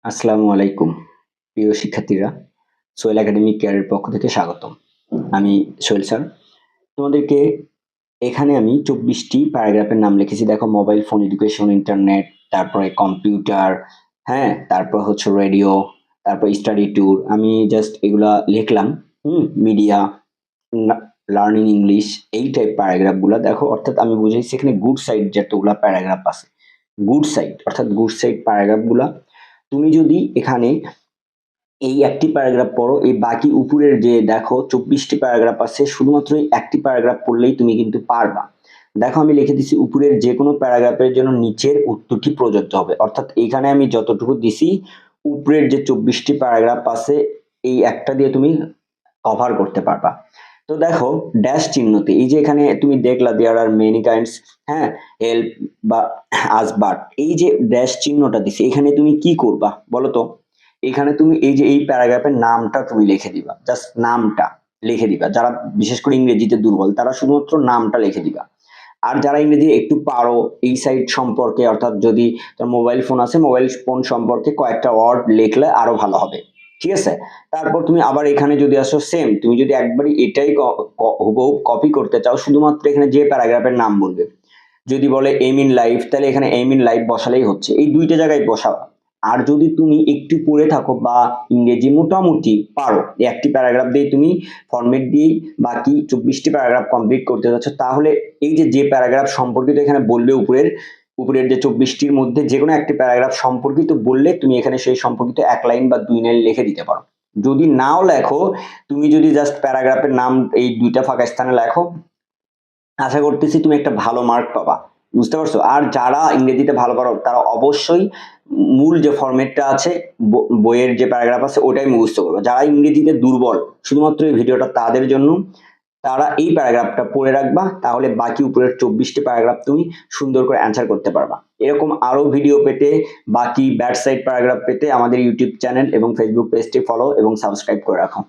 আসসালামু আলাইকুম প্রিয় শিক্ষার্থীরা। সোহেল একাডেমিক কেয়ারের পক্ষ থেকে স্বাগতম। আমি সোহেল স্যার। তোমাদেরকে এখানে আমি ২৪টি প্যারাগ্রাফের নাম লিখেছি। দেখো, মোবাইল ফোন, এডুকেশন, ইন্টারনেট, তারপরে কম্পিউটার, হ্যাঁ? তারপর হচ্ছে রেডিও, তারপর স্টাডি ট্যুর। আমি জাস্ট এগুলা লিখলাম। মিডিয়া, লার্নিং ইংলিশ, এই টাইপ প্যারাগ্রাফ গুলা দেখো, অর্থাৎ আমি বুঝাইছি এখানে গুড সাইড যতগুলা প্যারাগ্রাফ আছে, গুড সাইড অর্থাৎ গুড সাইড প্যারাগ্রাফ গুলা তুমি যদি এখানে এই একটি প্যারাগ্রাফ পড়ো, এই বাকি উপরের যে দেখো ২৪টি প্যারাগ্রাফ আছে, শুধুমাত্র এই একটি প্যারাগ্রাফ পড়লেই তুমি কিন্তু পারবা। দেখো, আমি লিখে দিছি উপরের যে কোনো প্যারাগ্রাফের জন্য নিচের উত্তরটি প্রযোজ্য হবে। অর্থাৎ এখানে আমি যতটুকু দিছি, উপরের যে ২৪টি প্যারাগ্রাফ আছে এই একটা দিয়ে তুমি কভার করতে পারবা। তো দেখো, ড্যাশ চিহ্নতে এই যে এখানে তুমি দেখলা দেয়ার আর মেনি কাইন্ডস, হ্যাঁ, হেল্প বা আজ বাট, এই যে ড্যাশ চিহ্নটা দিছি, এখানে তুমি কি করবা বলো তো? এখানে তুমি এই যে এই প্যারাগ্রাফের নামটা তুমি লিখে দিবা, জাস্ট নামটা লিখে দিবা। যারা বিশেষ করে ইংরেজিতে দুর্বল তারা শুধুমাত্র নামটা লিখে দিবা। আর যারা ইংরেজি একটু পারো, এই সাইট সম্পর্কে, অর্থাৎ যদি তোর মোবাইল ফোন আছে, মোবাইল ফোন সম্পর্কে কয়েকটা ওয়ার্ড লিখলে আরো ভালো হবে। ঠিক আছে? তারপর তুমি আবার এখানে যদি আসো, সেম তুমি যদি একবারই এটাই হুবহু কপি করতে চাও, শুধুমাত্র এখানে যে প্যারাগ্রাফের নাম বলবে। যদি বলে এম ইন লাইফ, তাহলে এখানে এম ইন লাইফ বসালেই হচ্ছে। এই দুইটা জায়গায় বসাও। আর যদি তুমি একটু পড়ে থাকো বা ইংরেজি মোটামুটি পারো, এই একটি প্যারাগ্রাফ দিয়ে তুমি ফরম্যাট দিয়েই বাকি ২৪টি প্যারাগ্রাফ কমপ্লিট করতে যাচ্ছ, তাহলে এই যে প্যারাগ্রাফ সম্পর্কিত এখানে বলবে উপরের যে ২৪টির মধ্যে যে কোনো একটি প্যারাগ্রাফ সম্পর্কিত বললে তুমি এখানে সেই সম্পর্কিত ১ লাইন বা ২ লাইন লিখে দিতে পারো। যদি নাও লেখো, তুমি যদি জাস্ট প্যারাগ্রাফের নাম এই ২টা ফাঁকা স্থানে লেখো, আশা করতেছি তুমি একটা ভালো মার্ক পাবা। বুঝতে পারছো? আর যারা ইংরেজিতে ভালো পারো তারা অবশ্যই মূল যে ফরম্যাটটা আছে, বইয়ের যে প্যারাগ্রাফ আছে ওটাই মুখস্থ করবে। যারা ইংরেজিতে দুর্বল, শুধুমাত্র এই ভিডিওটা তাদের জন্য। তারা এই প্যারাগ্রাফটা পড়ে রাখবা, তাহলে বাকি উপরের ২৪টি প্যারাগ্রাফ তুমি সুন্দর করে অ্যান্সার করতে পারবা। এরকম আরো ভিডিও পেতে, বাকি ব্যাড সাইড প্যারাগ্রাফ পেতে আমাদের ইউটিউব চ্যানেল এবং ফেসবুক পেজটি ফলো এবং সাবস্ক্রাইব করে রাখো।